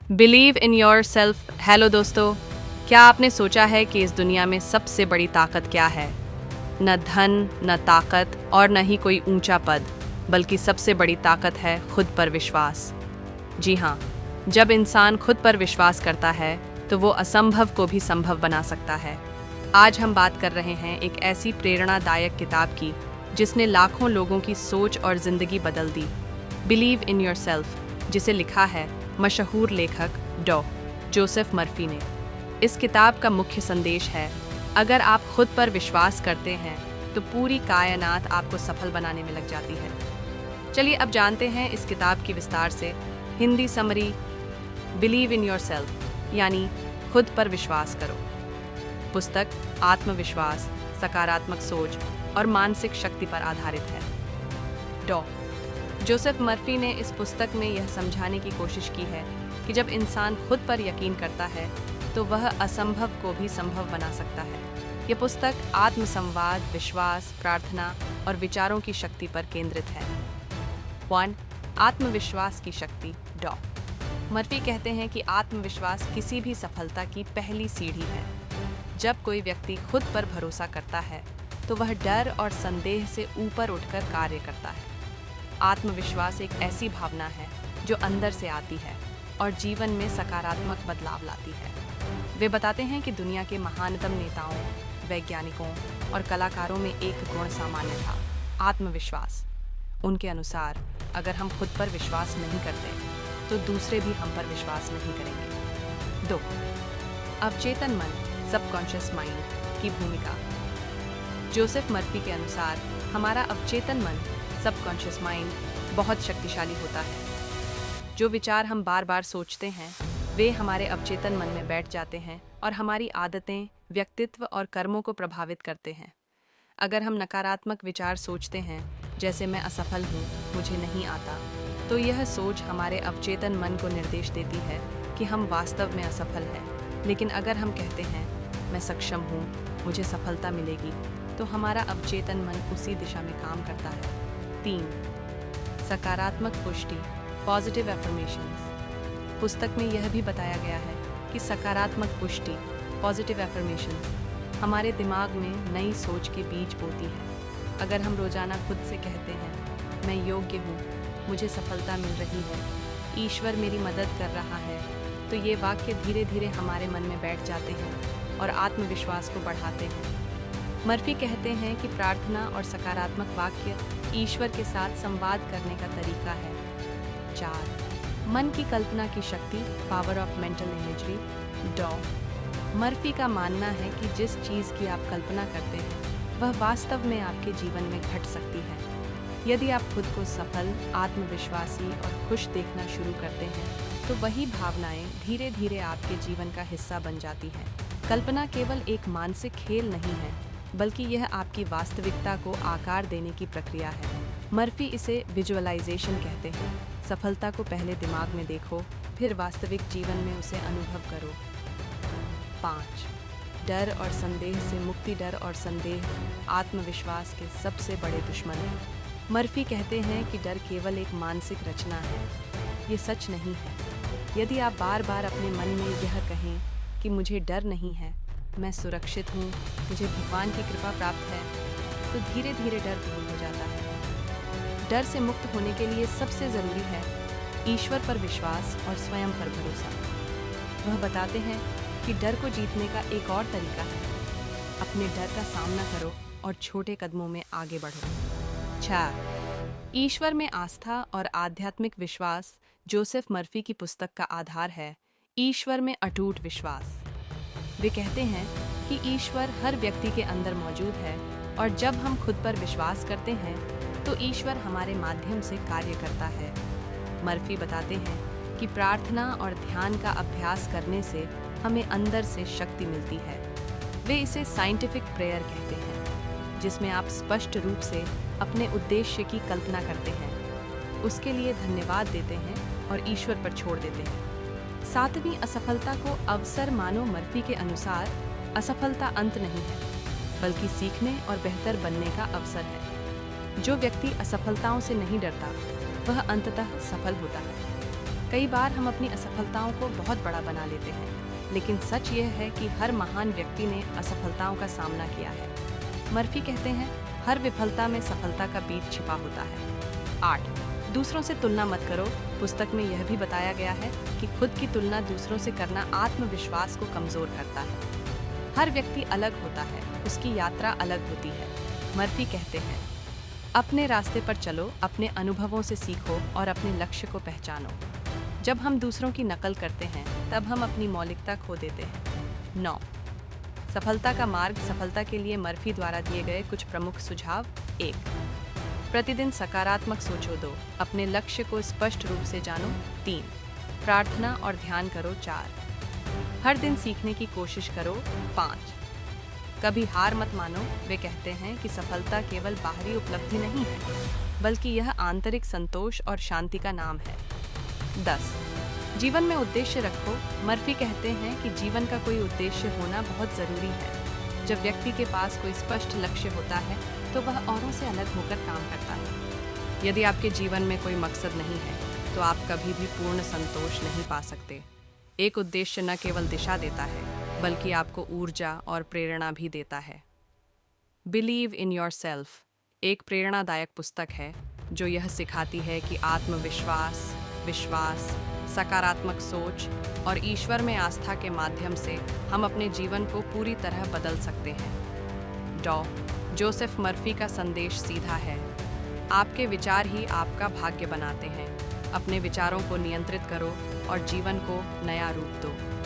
Believe in your self. Hello दोस्तों, क्या आपने सोचा है कि इस दुनिया में सबसे बड़ी ताकत क्या है? न धन, न ताकत और न ही कोई ऊंचा पद, बल्कि सबसे बड़ी ताकत है खुद पर विश्वास। जी हाँ, जब इंसान खुद पर विश्वास करता है तो वो असंभव को भी संभव बना सकता है। आज हम बात कर रहे हैं एक ऐसी प्रेरणादायक किताब की जिसने लाखों लोगों की सोच और जिंदगी बदल दी। बिलीव इन योर सेल्फ, जिसे लिखा है मशहूर लेखक डॉ. जोसेफ मर्फी ने। इस किताब का मुख्य संदेश है, अगर आप खुद पर विश्वास करते हैं तो पूरी कायनात आपको सफल बनाने में लग जाती है। चलिए अब जानते हैं इस किताब की विस्तार से। Hindi summary. Believe in your self यानी खुद पर विश्वास करो। पुस्तक आत्मविश्वास, सकारात्मक सोच और मानसिक शक्ति पर आधारित है। डॉ. जोसेफ मर्फी ने इस पुस्तक में यह समझाने की कोशिश की है कि जब इंसान खुद पर यकीन करता है तो वह असंभव को भी संभव बना सकता है। यह पुस्तक आत्मसंवाद, विश्वास, प्रार्थना और विचारों की शक्ति पर केंद्रित है। 1. आत्मविश्वास की शक्ति। डॉ. मर्फी कहते हैं कि आत्मविश्वास किसी भी सफलता की पहली सीढ़ी है। जब कोई व्यक्ति खुद पर भरोसा करता है तो वह डर और संदेह से ऊपर उठकर कार्य करता है। आत्मविश्वास एक ऐसी भावना है जो अंदर से आती है और जीवन में सकारात्मक बदलाव लाती है। वे बताते हैं कि दुनिया के महानतम नेताओं, वैज्ञानिकों और कलाकारों में एक गुण सामान्य था, आत्मविश्वास। उनके अनुसार अगर हम खुद पर विश्वास नहीं करते तो दूसरे भी हम पर विश्वास नहीं करेंगे। 2. अवचेतन मन, सबकॉन्शियस माइंड की भूमिका। जोसेफ मर्फी के अनुसार हमारा अवचेतन मन, सबकॉन्शियस माइंड बहुत शक्तिशाली होता है। जो विचार हम बार बार सोचते हैं वे हमारे अवचेतन मन में बैठ जाते हैं और हमारी आदतें, व्यक्तित्व और कर्मों को प्रभावित करते हैं। अगर हम नकारात्मक विचार सोचते हैं, जैसे मैं असफल हूँ, मुझे नहीं आता, तो यह सोच हमारे अवचेतन मन को निर्देश देती है कि हम वास्तव में असफल हैं। लेकिन अगर हम कहते हैं मैं सक्षम हूँ, मुझे सफलता मिलेगी, तो हमारा अवचेतन मन उसी दिशा में काम करता है। 3. सकारात्मक पुष्टि, पॉजिटिव एफर्मेशंस। पुस्तक में यह भी बताया गया है कि सकारात्मक पुष्टि, पॉजिटिव एफर्मेशंस हमारे दिमाग में नई सोच के बीज बोती है। अगर हम रोजाना खुद से कहते हैं मैं योग्य हूँ, मुझे सफलता मिल रही है, ईश्वर मेरी मदद कर रहा है, तो ये वाक्य धीरे धीरे हमारे मन में बैठ जाते हैं और आत्मविश्वास को बढ़ाते हैं। मर्फी कहते हैं कि प्रार्थना और सकारात्मक वाक्य ईश्वर के साथ संवाद करने का तरीका है। 4. मन की कल्पना की शक्ति, पावर ऑफ मेंटल इमेजरी। डॉ. मर्फी का मानना है कि जिस चीज़ की आप कल्पना करते हैं वह वास्तव में आपके जीवन में घट सकती है। यदि आप खुद को सफल, आत्मविश्वासी और खुश देखना शुरू करते हैं तो वही भावनाएं धीरे धीरे आपके जीवन का हिस्सा बन जाती हैं। कल्पना केवल एक मानसिक खेल नहीं है, बल्कि यह आपकी वास्तविकता को आकार देने की प्रक्रिया है। मर्फी इसे विजुअलाइजेशन कहते हैं। सफलता को पहले दिमाग में देखो, फिर वास्तविक जीवन में उसे अनुभव करो। 5. डर और संदेह से मुक्ति। डर और संदेह आत्मविश्वास के सबसे बड़े दुश्मन हैं। मर्फी कहते हैं कि डर केवल एक मानसिक रचना है, ये सच नहीं है। यदि आप बार बार अपने मन में यह कहें कि मुझे डर नहीं है, मैं सुरक्षित हूँ, मुझे भगवान की कृपा प्राप्त है, तो धीरे धीरे डर दूर हो जाता है। डर से मुक्त होने के लिए सबसे ज़रूरी है ईश्वर पर विश्वास और स्वयं पर भरोसा। वह बताते हैं कि डर को जीतने का एक और तरीका है, अपने डर का सामना करो और छोटे कदमों में आगे बढ़ो। 6. ईश्वर में आस्था और आध्यात्मिक विश्वास। जोसेफ मर्फी की पुस्तक का आधार है ईश्वर में अटूट विश्वास। वे कहते हैं कि ईश्वर हर व्यक्ति के अंदर मौजूद है और जब हम खुद पर विश्वास करते हैं तो ईश्वर हमारे माध्यम से कार्य करता है। मर्फी बताते हैं कि प्रार्थना और ध्यान का अभ्यास करने से हमें अंदर से शक्ति मिलती है। वे इसे साइंटिफिक प्रेयर कहते हैं, जिसमें आप स्पष्ट रूप से अपने उद्देश्य की कल्पना करते हैं, उसके लिए धन्यवाद देते हैं और ईश्वर पर छोड़ देते हैं। 7वीं असफलता को अवसर मानो। मर्फी के अनुसार असफलता अंत नहीं है, बल्कि सीखने और बेहतर बनने का अवसर है। जो व्यक्ति असफलताओं से नहीं डरता वह अंततः सफल होता है। कई बार हम अपनी असफलताओं को बहुत बड़ा बना लेते हैं, लेकिन सच यह है कि हर महान व्यक्ति ने असफलताओं का सामना किया है। मर्फी कहते हैं, हर विफलता में सफलता का बीज छिपा होता है। 8. दूसरों से तुलना मत करो। पुस्तक में यह भी बताया गया है कि खुद की तुलना दूसरों से करना आत्मविश्वास को कमजोर करता है। हर व्यक्ति अलग होता है, उसकी यात्रा अलग होती है। मर्फी कहते हैं, अपने रास्ते पर चलो, अपने अनुभवों से सीखो और अपने लक्ष्य को पहचानो। जब हम दूसरों की नकल करते हैं, तब हम अपनी मौलिकता खो देते हैं। 9. सफलता का मार्ग। सफलता के लिए मर्फी द्वारा दिए गए कुछ प्रमुख सुझाव। 1. प्रतिदिन सकारात्मक सोचो। 2. अपने लक्ष्य को स्पष्ट रूप से जानो। 3. प्रार्थना और ध्यान करो। 4. हर दिन सीखने की कोशिश करो। 5. कभी हार मत मानो। वे कहते हैं कि सफलता केवल बाहरी उपलब्धि नहीं है, बल्कि यह आंतरिक संतोष और शांति का नाम है। 10. जीवन में उद्देश्य रखो। मर्फी कहते हैं कि जीवन का कोई उद्देश्य होना बहुत जरूरी है। जब व्यक्ति के पास कोई स्पष्ट लक्ष्य होता है, तो वह औरों से अलग होकर काम करता है। यदि आपके जीवन में कोई मकसद नहीं है, तो आप कभी भी पूर्ण संतोष नहीं पा सकते। एक उद्देश्य न केवल दिशा देता है, बल्कि आपको ऊर्जा और प्रेरणा भी देता है। बिलीव इन योरसेल्फ एक प्रेरणादायक पुस्तक है जो यह सिखाती है कि आत्मविश्वास, विश्वास, सकारात्मक सोच और ईश्वर में आस्था के माध्यम से हम अपने जीवन को पूरी तरह बदल सकते हैं। डॉ. जोसेफ मर्फी का संदेश सीधा है, आपके विचार ही आपका भाग्य बनाते हैं। अपने विचारों को नियंत्रित करो और जीवन को नया रूप दो।